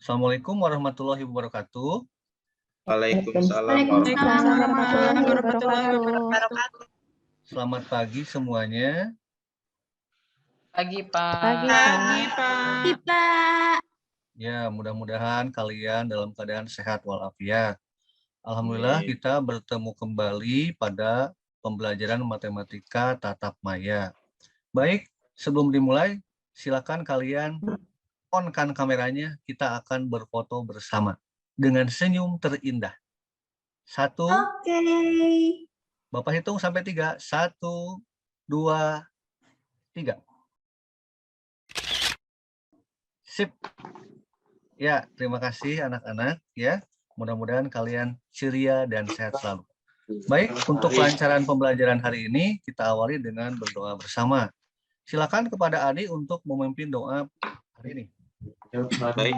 Assalamualaikum warahmatullahi wabarakatuh. Waalaikumsalam Waalaikumsalam warahmatullahi warahmatullahi wabarakatuh. Selamat pagi semuanya. Pagi, Pak. Pagi, Pak. Ya, mudah-mudahan kalian dalam keadaan sehat walafiat. Alhamdulillah Amin. kita bertemu kembali pada pembelajaran matematika tatap maya. Baik, sebelum dimulai, silakan kalian on-kan kameranya, kita akan berfoto bersama dengan senyum terindah. 1, Oke. Bapak hitung sampai 3. 1, 2, 3. Sip. Ya, terima kasih anak-anak ya. Mudah-mudahan kalian ceria dan sehat selalu. Baik, untuk kelancaran pembelajaran hari ini kita awali dengan berdoa bersama. Silakan kepada Adi untuk memimpin doa hari ini. Baik,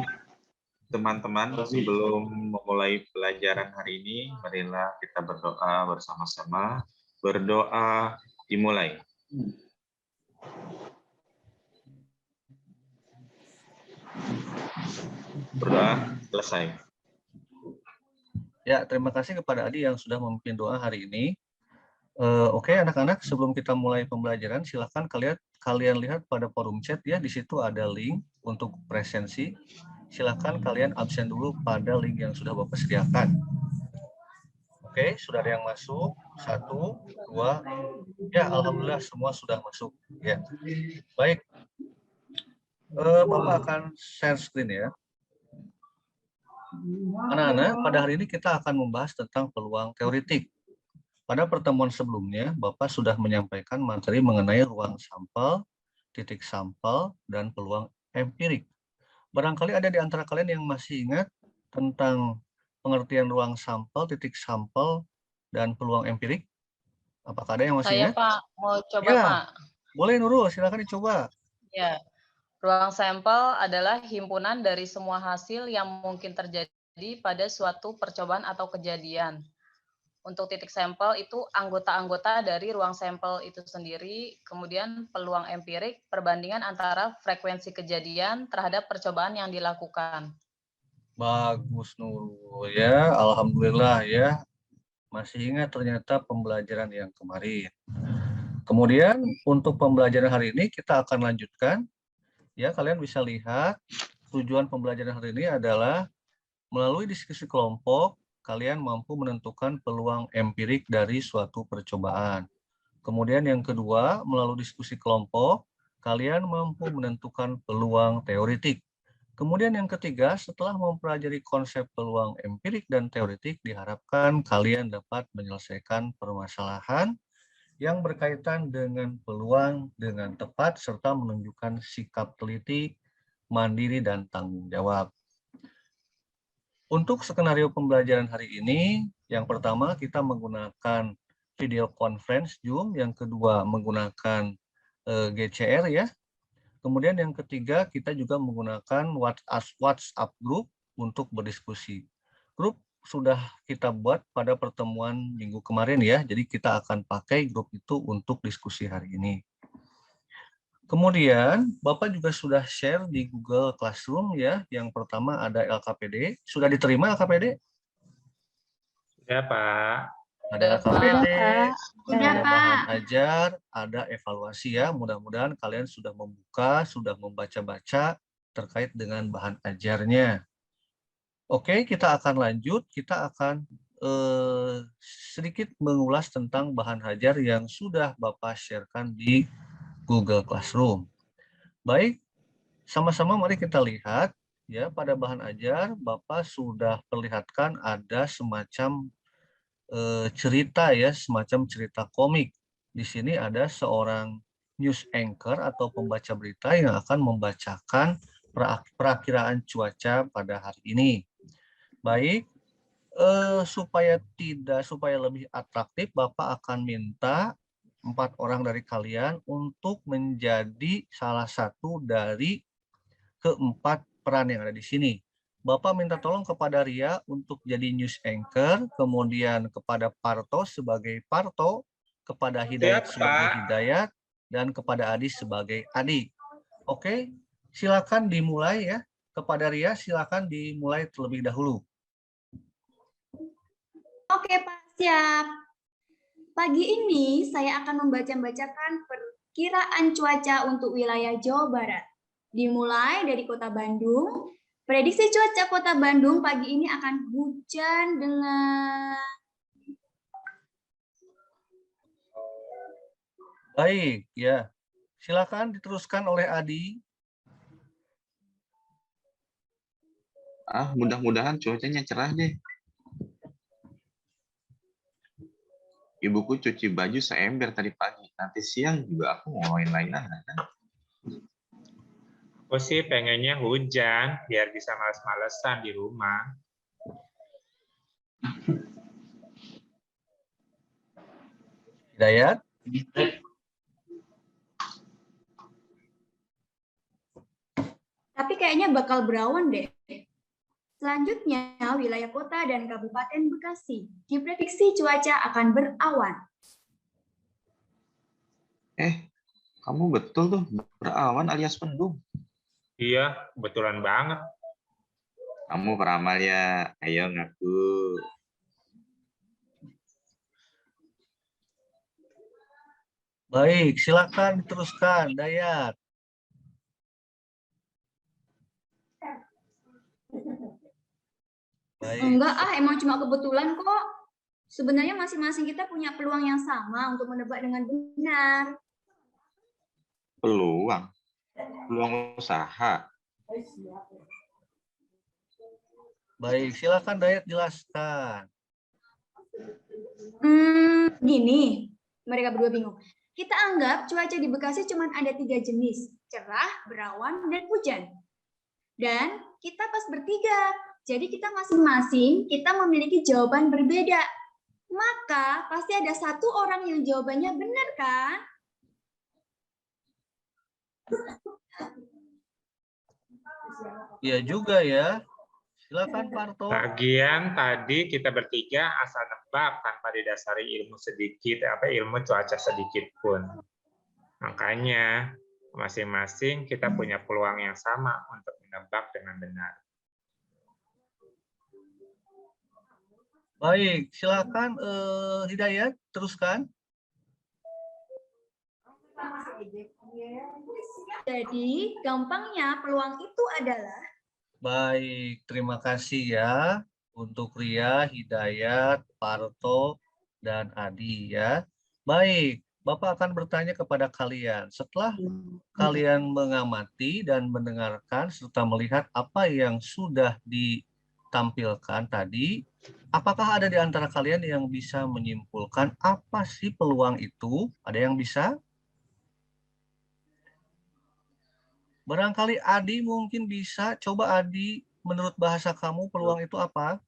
teman-teman, sebelum memulai pelajaran hari ini, marilah kita berdoa bersama-sama. Berdoa dimulai. Berdoa selesai. Ya, terima kasih kepada Adi yang sudah memimpin doa hari ini. Oke, anak-anak, sebelum kita mulai pembelajaran, silakan kalian lihat pada forum chat ya. Di situ ada link untuk presensi. Silakan kalian absen dulu pada link yang sudah Bapak sediakan. Oke, sudah ada yang masuk. 1, 2. Ya, alhamdulillah semua sudah masuk. Ya, baik. Bapak akan share screen ya. Anak-anak, pada hari ini kita akan membahas tentang peluang teoretik. Pada pertemuan sebelumnya, Bapak sudah menyampaikan materi mengenai ruang sampel, titik sampel, dan peluang empirik. Barangkali ada di antara kalian yang masih ingat tentang pengertian ruang sampel, titik sampel, dan peluang empirik? Apakah ada yang masih Saya, ingat? Pak, mau coba, Ya, Pak. boleh Nurul, silakan dicoba. Ya, ruang sampel adalah himpunan dari semua hasil yang mungkin terjadi pada suatu percobaan atau kejadian. Untuk titik sampel itu anggota-anggota dari ruang sampel itu sendiri, kemudian peluang empirik, perbandingan antara frekuensi kejadian terhadap percobaan yang dilakukan. Bagus Nurul ya, alhamdulillah ya. Masih ingat ternyata pembelajaran yang kemarin. Kemudian untuk pembelajaran hari ini kita akan lanjutkan. Ya, kalian bisa lihat tujuan pembelajaran hari ini adalah melalui diskusi kelompok, kalian mampu menentukan peluang empirik dari suatu percobaan. Kemudian yang kedua, melalui diskusi kelompok, kalian mampu menentukan peluang teoretik. Kemudian yang ketiga, setelah mempelajari konsep peluang empirik dan teoretik, diharapkan kalian dapat menyelesaikan permasalahan yang berkaitan dengan peluang dengan tepat serta menunjukkan sikap teliti, mandiri, dan tanggung jawab. Untuk skenario pembelajaran hari ini, yang pertama kita menggunakan video conference Zoom, yang kedua menggunakan GCR ya. Kemudian yang ketiga kita juga menggunakan WhatsApp group untuk berdiskusi. Grup sudah kita buat pada pertemuan minggu kemarin ya, jadi kita akan pakai grup itu untuk diskusi hari ini. Kemudian, Bapak juga sudah share di Google Classroom ya. Yang pertama ada LKPD. Sudah diterima LKPD? Sudah, Pak. Ada LKPD, Sudah, ada Pak. bahan ajar, ada evaluasi ya. Mudah-mudahan kalian sudah membuka, sudah membaca-baca terkait dengan bahan ajarnya. Oke, kita akan lanjut. Kita akan sedikit mengulas tentang bahan ajar yang sudah Bapak sharekan di Google Classroom. Baik, sama-sama mari kita lihat ya, pada bahan ajar Bapak sudah perlihatkan ada semacam cerita ya, semacam cerita komik. Di sini ada seorang news anchor atau pembaca berita yang akan membacakan perakiraan cuaca pada hari ini. Baik, supaya lebih atraktif, Bapak akan minta 4 orang dari kalian untuk menjadi salah satu dari keempat peran yang ada di sini. Bapak minta tolong kepada Ria untuk jadi news anchor, kemudian kepada Parto sebagai Parto, kepada Hidayat sebagai Hidayat, dan kepada Adi sebagai Adi. Oke, silakan dimulai ya. kepada Ria, silakan dimulai terlebih dahulu. Oke, Pak, siap. Pagi ini saya akan membacakan perkiraan cuaca untuk wilayah Jawa Barat. Dimulai dari Kota Bandung. Prediksi cuaca Kota Bandung pagi ini akan hujan dengan... Baik, ya. Silakan diteruskan oleh Adi. Mudah-mudahan cuacanya cerah deh. Ibuku cuci baju seember tadi pagi. Nanti siang juga aku mau main-mainan. Aku sih pengennya hujan, biar bisa males-malesan di rumah. Hidayat. Tapi kayaknya bakal berawan deh. Selanjutnya, wilayah kota dan Kabupaten Bekasi. Diprediksi cuaca akan berawan. Kamu betul tuh, berawan alias mendung. Iya, kebetulan banget. Kamu peramal ya, ayo ngaku. Baik, silakan diteruskan, Dayat. Baik. Enggak, emang cuma kebetulan kok. Sebenarnya masing-masing kita punya peluang yang sama untuk menebak dengan benar. Peluang? Peluang usaha? Baik, silakan Dayat jelaskan. Gini, mereka berdua bingung. Kita anggap cuaca di Bekasi cuma ada 3 jenis, cerah, berawan, dan hujan. Dan kita pas bertiga, jadi kita masing-masing kita memiliki jawaban berbeda. Maka pasti ada satu orang yang jawabannya benar kan? Iya juga ya. Silakan Parto. Lagian tadi kita bertiga asal nebak tanpa didasari ilmu sedikit, ilmu cuaca sedikit pun. Makanya masing-masing kita punya peluang yang sama untuk menebak dengan benar. Baik, silakan Hidayat teruskan. Jadi gampangnya peluang itu adalah... Baik, terima kasih ya untuk Ria, Hidayat, Parto, dan Adi ya. Baik, Bapak akan bertanya kepada kalian. Setelah kalian mengamati dan mendengarkan serta melihat apa yang sudah ditampilkan tadi, apakah ada di antara kalian yang bisa menyimpulkan apa sih peluang itu? Ada yang bisa? Barangkali Adi mungkin bisa. Coba Adi, menurut bahasa kamu peluang itu apa?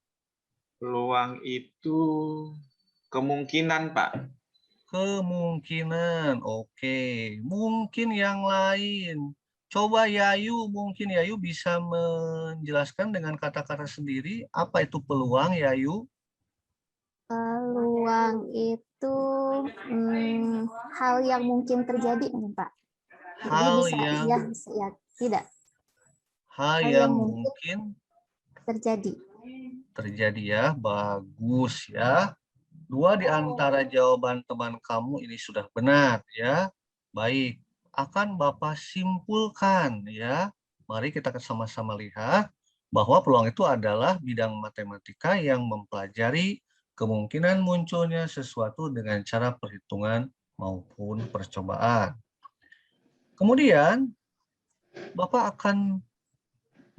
Peluang itu kemungkinan, Pak. Kemungkinan, oke. Mungkin yang lain. Coba Yayu, mungkin Yayu bisa menjelaskan dengan kata-kata sendiri apa itu peluang, Yayu? Peluang itu hal yang mungkin terjadi, Pak. Hal bisa, yang ya, bisa, ya, tidak. Hal yang mungkin terjadi. Terjadi ya, bagus ya. 2 di antara jawaban teman kamu ini sudah benar ya. Baik, akan Bapak simpulkan ya. Mari kita sama-sama lihat bahwa peluang itu adalah bidang matematika yang mempelajari kemungkinan munculnya sesuatu dengan cara perhitungan maupun percobaan. Kemudian Bapak akan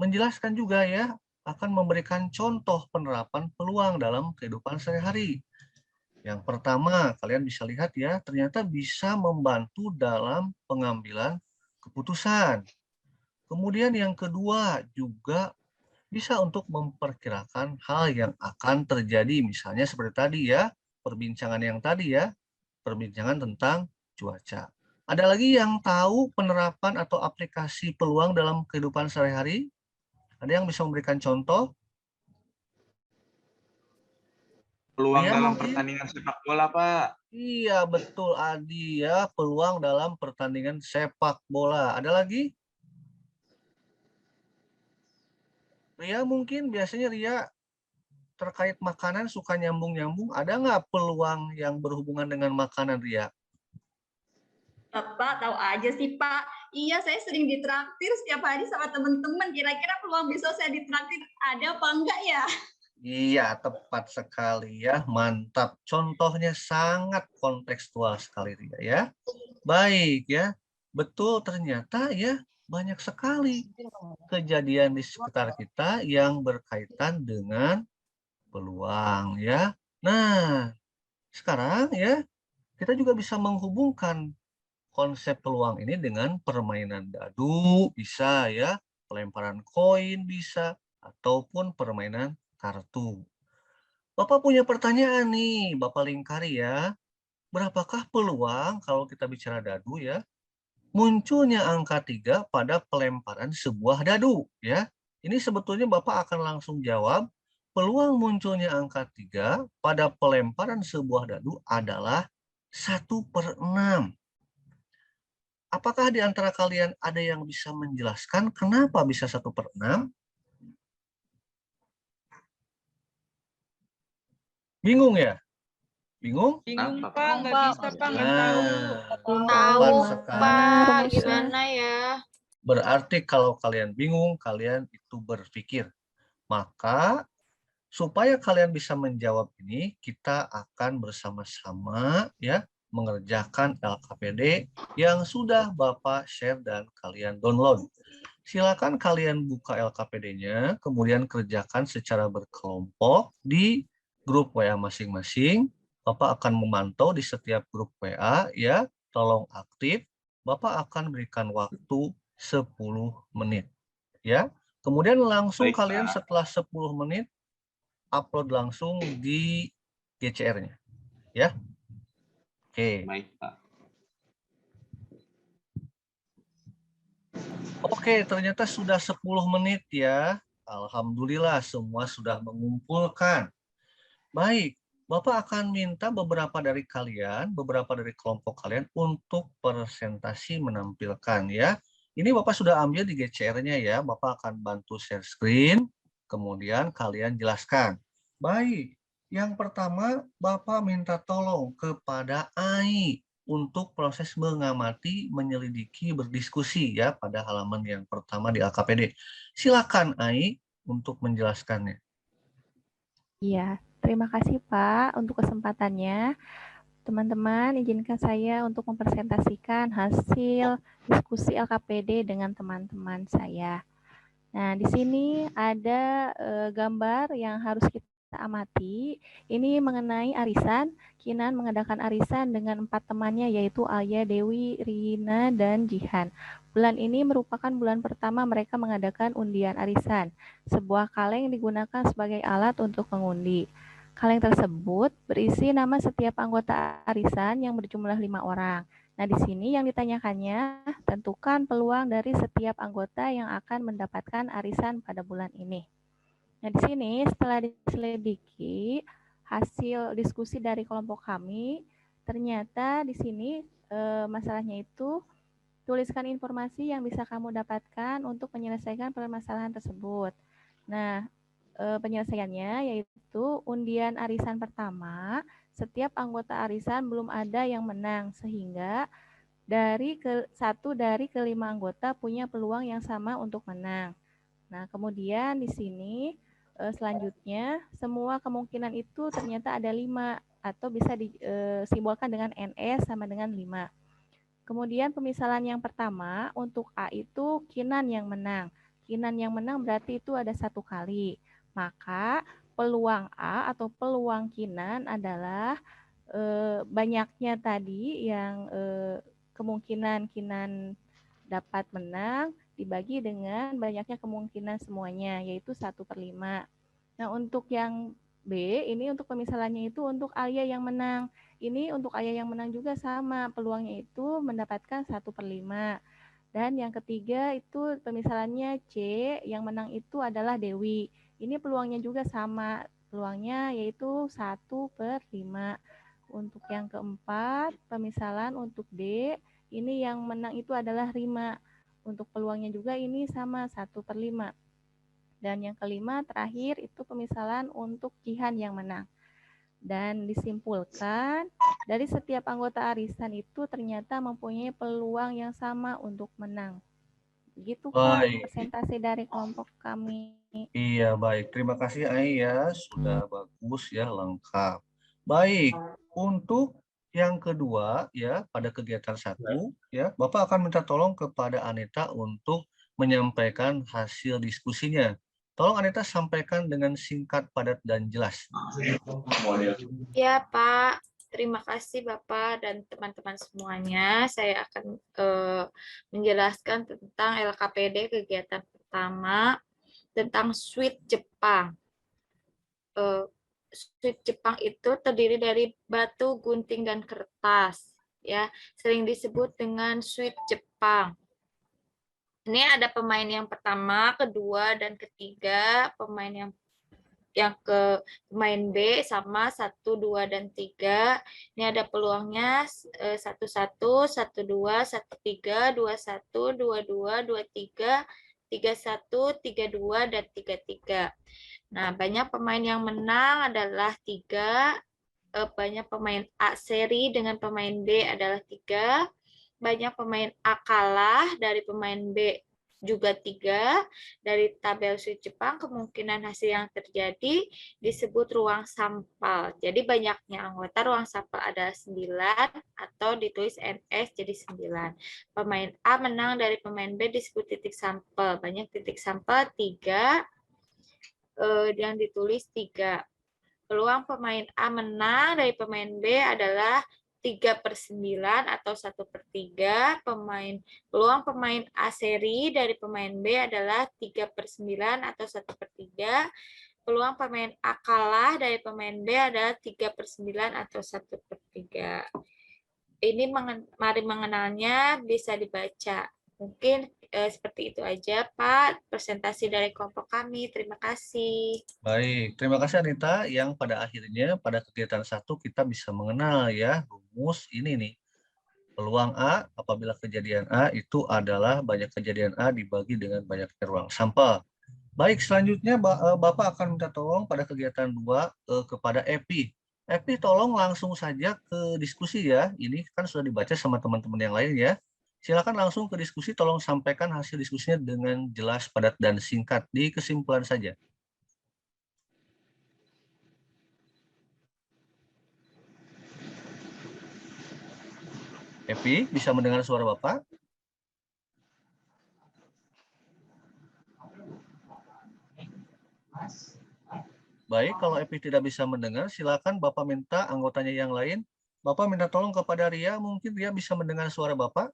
menjelaskan juga ya, akan memberikan contoh penerapan peluang dalam kehidupan sehari-hari. Yang pertama, kalian bisa lihat ya, ternyata bisa membantu dalam pengambilan keputusan. Kemudian yang kedua juga bisa untuk memperkirakan hal yang akan terjadi. Misalnya seperti tadi ya, perbincangan yang tadi ya, perbincangan tentang cuaca. Ada lagi yang tahu penerapan atau aplikasi peluang dalam kehidupan sehari-hari? Ada yang bisa memberikan contoh? Peluang Ya, dalam mungkin. pertandingan sepak bola, Pak. Iya, betul Adi ya, peluang dalam pertandingan sepak bola. Ada lagi? Ria mungkin biasanya Ria terkait makanan suka nyambung-nyambung. Ada nggak peluang yang berhubungan dengan makanan, Ria? Bapak tahu aja sih Pak. Iya, saya sering ditraktir setiap hari sama teman-teman. Kira-kira peluang besok saya ditraktir ada apa enggak ya? Iya, tepat sekali ya. Mantap. Contohnya sangat kontekstual sekali, Ria ya. Baik ya. Betul, ternyata ya banyak sekali kejadian di sekitar kita yang berkaitan dengan peluang ya. Nah, sekarang ya kita juga bisa menghubungkan konsep peluang ini dengan permainan dadu bisa ya, pelemparan koin bisa, ataupun permainan kartu. Bapak punya pertanyaan nih, Bapak lingkari ya. Berapakah peluang kalau kita bicara dadu ya? Munculnya angka 3 pada pelemparan sebuah dadu ya. Ini sebetulnya Bapak akan langsung jawab, peluang munculnya angka 3 pada pelemparan sebuah dadu adalah 1/6. Apakah di antara kalian ada yang bisa menjelaskan kenapa bisa 1/6? Bingung ya? Bingung? Bingung Kenapa, Pak, nggak Pak. bisa Pak, nggak tahu. Belum Tepat tahu, sekali. Pak. Gimana ya? Berarti kalau kalian bingung, kalian itu berpikir. Maka supaya kalian bisa menjawab ini, kita akan bersama-sama ya mengerjakan LKPD yang sudah Bapak share dan kalian download. Silakan kalian buka LKPD-nya, kemudian kerjakan secara berkelompok di grup WA masing-masing. Bapak akan memantau di setiap grup WA ya, tolong aktif. Bapak akan berikan waktu 10 menit ya. Kemudian langsung Baik, kalian Pak. setelah 10 menit upload langsung di GCR-nya ya. Oke. Baik, Pak. Oke, ternyata sudah 10 menit ya. Alhamdulillah semua sudah mengumpulkan. Baik, Bapak akan minta beberapa dari kalian, beberapa dari kelompok kalian untuk presentasi menampilkan ya. Ini Bapak sudah ambil di GCR-nya ya. Bapak akan bantu share screen, kemudian kalian jelaskan. Baik, yang pertama Bapak minta tolong kepada Ai untuk proses mengamati, menyelidiki, berdiskusi ya pada halaman yang pertama di LKPD. Silakan Ai untuk menjelaskannya. Iya, terima kasih Pak untuk kesempatannya. Teman-teman, izinkan saya untuk mempresentasikan hasil diskusi LKPD dengan teman-teman saya. Nah, di sini ada gambar yang harus kita amati. Ini mengenai arisan. Kinan mengadakan arisan dengan 4 temannya, yaitu Alia, Dewi, Rina, dan Jihan. Bulan ini merupakan bulan pertama mereka mengadakan undian arisan. Sebuah kaleng digunakan sebagai alat untuk mengundi. Kaleng tersebut berisi nama setiap anggota arisan yang berjumlah 5 orang. Nah, di sini yang ditanyakannya, tentukan peluang dari setiap anggota yang akan mendapatkan arisan pada bulan ini. Nah, di sini setelah diselidiki hasil diskusi dari kelompok kami, ternyata di sini masalahnya itu tuliskan informasi yang bisa kamu dapatkan untuk menyelesaikan permasalahan tersebut. Nah, penyelesaiannya yaitu undian arisan pertama, setiap anggota arisan belum ada yang menang, sehingga satu dari kelima anggota punya peluang yang sama untuk menang. Nah, kemudian di sini selanjutnya semua kemungkinan itu ternyata ada 5 atau bisa disimbolkan dengan NS sama dengan 5. Kemudian pemisalan yang pertama untuk A itu Kinan yang menang. Kinan yang menang berarti itu ada 1 kali. Maka peluang A atau peluang Kinan adalah banyaknya tadi yang kemungkinan Kinan dapat menang dibagi dengan banyaknya kemungkinan semuanya, yaitu 1/5. Nah, untuk yang B, ini untuk pemisalannya itu untuk Alia yang menang. Ini untuk Alia yang menang juga sama, peluangnya itu mendapatkan 1/5. Dan yang ketiga itu pemisalannya C, yang menang itu adalah Dewi. Ini peluangnya juga sama, peluangnya yaitu 1/5. Untuk yang keempat, pemisalan untuk D, ini yang menang itu adalah Rima. Untuk peluangnya juga ini sama 1/5. Dan yang kelima terakhir itu pemisalan untuk Jihan yang menang. Dan disimpulkan dari setiap anggota arisan itu ternyata mempunyai peluang yang sama untuk menang. Begitu Pak Baik. presentasi dari kelompok kami. Iya, baik. Terima kasih Ai ya, sudah bagus ya, lengkap. Baik, untuk yang kedua ya, pada kegiatan 1 ya, Bapak akan minta tolong kepada Anita untuk menyampaikan hasil diskusinya. Tolong Anita sampaikan dengan singkat, padat, dan jelas. Ya, Pak. Terima kasih Bapak dan teman-teman semuanya. Saya akan menjelaskan tentang LKPD kegiatan pertama tentang suite Jepang. Suite Jepang itu terdiri dari batu, gunting, dan kertas. Ya, sering disebut dengan suite Jepang. Ini ada pemain yang pertama, kedua, dan ketiga. Pemain yang ke pemain B sama 1, 2, dan 3. Ini ada peluangnya 1-1, 1-2, 1-3, 2-1, 2-2, 2-3, 3-1, 3-2, dan 3-3. Nah, banyak pemain yang menang adalah 3. Banyak pemain A seri dengan pemain B adalah 3. Banyak pemain A kalah dari pemain B juga 3. Dari tabel suite Jepang, kemungkinan hasil yang terjadi disebut ruang sampel. Jadi banyaknya anggota ruang sampel adalah 9 atau ditulis NS jadi 9. Pemain A menang dari pemain B disebut titik sampel. Banyak titik sampel 3 yang ditulis 3. Peluang pemain A menang dari pemain B adalah 3/9 atau 1/3. Peluang pemain A seri dari pemain B adalah 3/9 atau 1/3. Peluang pemain A kalah dari pemain B adalah 3/9 atau 1/3. Ini mari mengenalnya bisa dibaca. Mungkin seperti itu aja Pak, presentasi dari kelompok kami. Terima kasih. Baik, terima kasih Anita yang pada akhirnya pada kegiatan 1 kita bisa mengenal ya rumus ini nih. Peluang A apabila kejadian A itu adalah banyak kejadian A dibagi dengan banyaknya ruang sampel. Baik, selanjutnya Bapak akan minta tolong pada kegiatan 2 kepada Epi. Epi tolong langsung saja ke diskusi ya. Ini kan sudah dibaca sama teman-teman yang lain ya. Silakan langsung ke diskusi, tolong sampaikan hasil diskusinya dengan jelas, padat, dan singkat di kesimpulan saja. Epi, bisa mendengar suara Bapak? Baik, kalau Epi tidak bisa mendengar, silakan Bapak minta anggotanya yang lain. Bapak minta tolong kepada Ria, mungkin Ria bisa mendengar suara Bapak?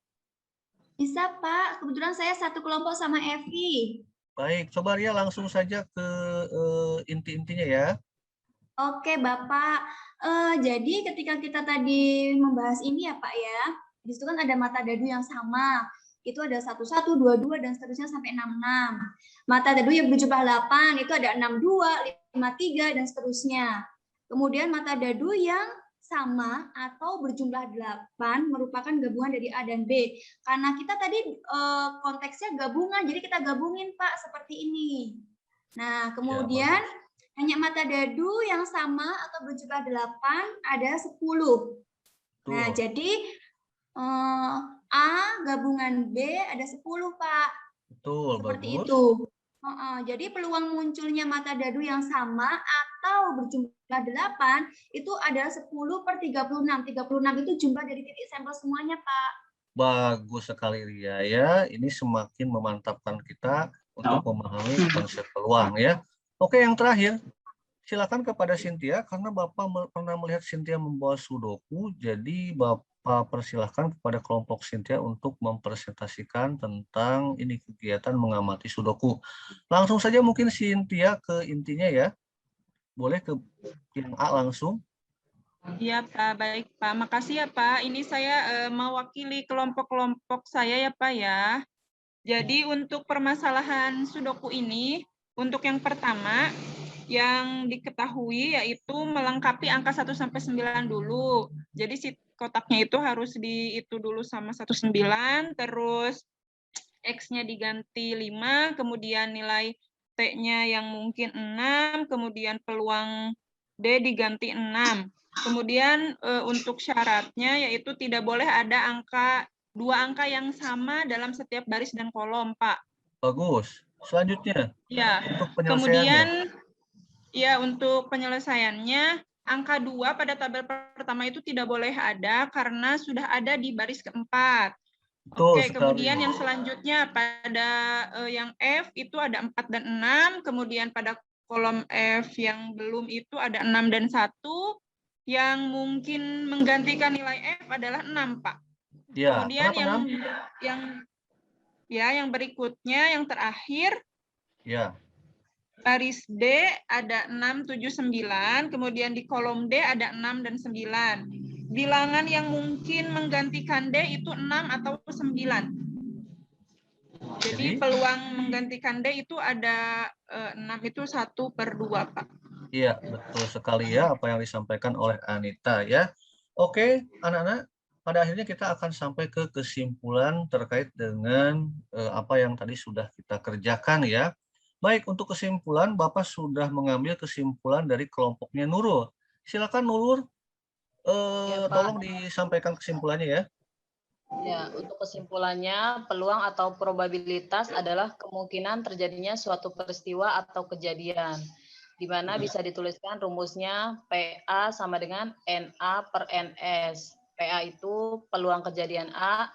Bisa, Pak. Kebetulan saya satu kelompok sama Evi. Baik, coba Ria langsung saja ke inti-intinya ya. Oke, Bapak. Jadi ketika kita tadi membahas ini ya, Pak ya, di situ kan ada mata dadu yang sama. Itu ada 11, 22, dan seterusnya sampai 66. Mata dadu yang berjumlah 8, itu ada 62, 53, dan seterusnya. Kemudian mata dadu yang sama atau berjumlah 8 merupakan gabungan dari A dan B. Karena kita tadi konteksnya gabungan, jadi kita gabungin, Pak, seperti ini. Nah, kemudian hanya mata dadu yang sama atau berjumlah 8 ada 10. Nah, jadi A gabungan B ada 10, Pak. Betul, seperti bagus. Itu. Jadi peluang munculnya mata dadu yang sama atau berjumlah 8 itu adalah 10/36. 36 itu jumlah dari titik sampel semuanya, Pak. Bagus sekali Ria ya. Ini semakin memantapkan kita untuk memahami konsep peluang ya. Oke, yang terakhir. Silakan kepada Cynthia, karena Bapak pernah melihat Cynthia membawa sudoku, jadi Bapak persilahkan kepada kelompok Cynthia untuk mempresentasikan tentang ini kegiatan mengamati sudoku. Langsung saja mungkin Cynthia ke intinya ya. Boleh ke yang A langsung. Iya Pak, baik Pak. Makasih ya Pak. Ini saya mewakili kelompok-kelompok saya ya Pak ya. Jadi untuk permasalahan sudoku ini, untuk yang pertama, yang diketahui yaitu melengkapi angka 1-9 dulu. Jadi si kotaknya itu harus itu dulu sama 19, terus X-nya diganti 5, kemudian nilai T-nya yang mungkin 6, kemudian peluang D diganti 6. Kemudian untuk syaratnya yaitu tidak boleh ada dua angka yang sama dalam setiap baris dan kolom, Pak. Bagus. Selanjutnya, Ya. untuk penyelesaiannya. Kemudian ya untuk penyelesaiannya angka 2 pada tabel pertama itu tidak boleh ada karena sudah ada di baris keempat. Betul Oke, sekali. kemudian yang selanjutnya pada yang F itu ada 4 dan 6, kemudian pada kolom F yang belum itu ada 6 dan 1, yang mungkin menggantikan nilai F adalah 6, Pak. Ya, Kemudian kenapa 6? yang berikutnya yang terakhir Ya. baris D ada 6, 7, 9, kemudian di kolom D ada 6 dan 9. Bilangan yang mungkin menggantikan D itu 6 atau 9. Jadi peluang menggantikan D itu ada 6 itu 1/2, Pak. Iya, betul sekali ya apa yang disampaikan oleh Anita ya. Oke, anak-anak, pada akhirnya kita akan sampai ke kesimpulan terkait dengan apa yang tadi sudah kita kerjakan ya. Baik, untuk kesimpulan, Bapak sudah mengambil kesimpulan dari kelompoknya Nurul. Silakan Nurul, Ya, Pak. tolong disampaikan kesimpulannya ya. Ya, untuk kesimpulannya, peluang atau probabilitas adalah kemungkinan terjadinya suatu peristiwa atau kejadian, di mana bisa dituliskan rumusnya PA sama dengan NA/NS. PA itu peluang kejadian A,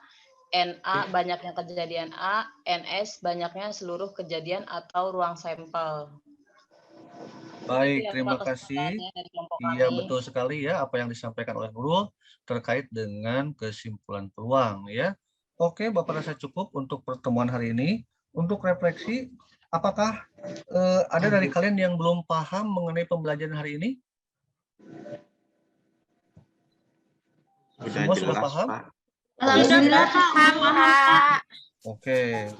NA banyaknya kejadian A, NS banyaknya seluruh kejadian atau ruang sampel. Baik, Itu ya, terima Pak, kasih. kesimpulannya dari kelompok Iya, kami. betul sekali ya apa yang disampaikan oleh Nurul terkait dengan kesimpulan peluang ya. Oke, Bapak rasa cukup untuk pertemuan hari ini. Untuk refleksi, apakah ada dari kalian yang belum paham mengenai pembelajaran hari ini? Semua sudah jelas, paham? Pak. Alhamdulillah, Pak. Oke.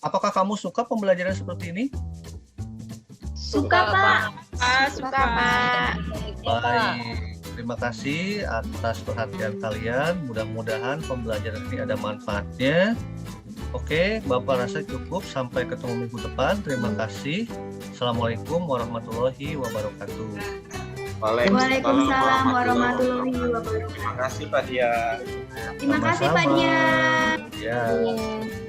Apakah kamu suka pembelajaran seperti ini? Suka, Pak. Suka, Pak. Baik, terima kasih atas perhatian kalian. Mudah-mudahan pembelajaran ini ada manfaatnya. Oke, Bapak rasa cukup. Sampai ketemu minggu depan. Terima kasih. Assalamualaikum warahmatullahi wabarakatuh. Waalaikumsalam warahmatullahi wabarakatuh. Terima kasih Pak Dia. Terima kasih Pak Sama-sama. Dia. Ya. Iya.